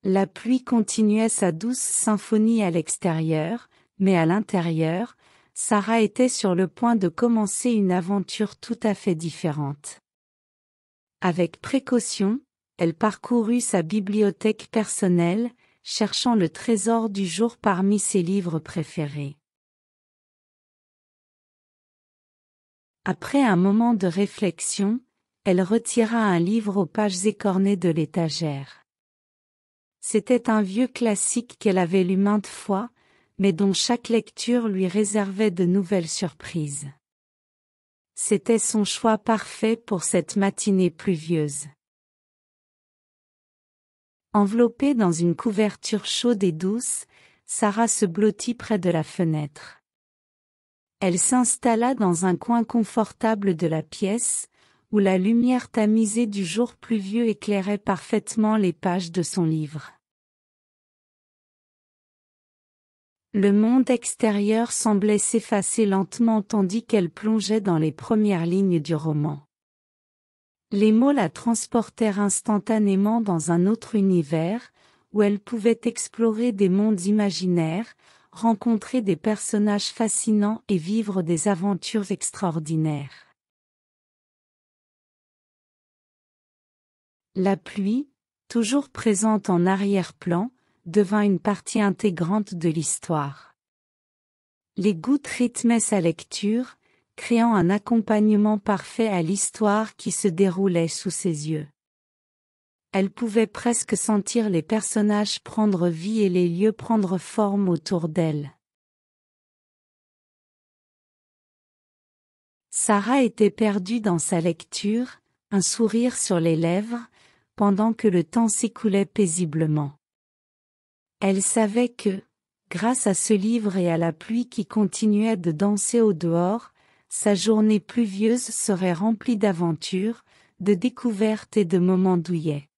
La pluie continuait sa douce symphonie à l'extérieur, mais à l'intérieur, Sarah était sur le point de commencer une aventure tout à fait différente. Avec précaution, elle parcourut sa bibliothèque personnelle, cherchant le trésor du jour parmi ses livres préférés. Après un moment de réflexion, elle retira un livre aux pages écornées de l'étagère. C'était un vieux classique qu'elle avait lu maintes fois, mais dont chaque lecture lui réservait de nouvelles surprises. C'était son choix parfait pour cette matinée pluvieuse. Enveloppée dans une couverture chaude et douce, Sarah se blottit près de la fenêtre. Elle s'installa dans un coin confortable de la pièce, où la lumière tamisée du jour pluvieux éclairait parfaitement les pages de son livre. Le monde extérieur semblait s'effacer lentement tandis qu'elle plongeait dans les premières lignes du roman. Les mots la transportèrent instantanément dans un autre univers, où elle pouvait explorer des mondes imaginaires, rencontrer des personnages fascinants et vivre des aventures extraordinaires. La pluie, toujours présente en arrière-plan, devint une partie intégrante de l'histoire. Les gouttes rythmaient sa lecture, créant un accompagnement parfait à l'histoire qui se déroulait sous ses yeux. Elle pouvait presque sentir les personnages prendre vie et les lieux prendre forme autour d'elle. Sarah était perdue dans sa lecture, un sourire sur les lèvres, pendant que le temps s'écoulait paisiblement. Elle savait que, grâce à ce livre et à la pluie qui continuait de danser au dehors, sa journée pluvieuse serait remplie d'aventures, de découvertes et de moments douillets.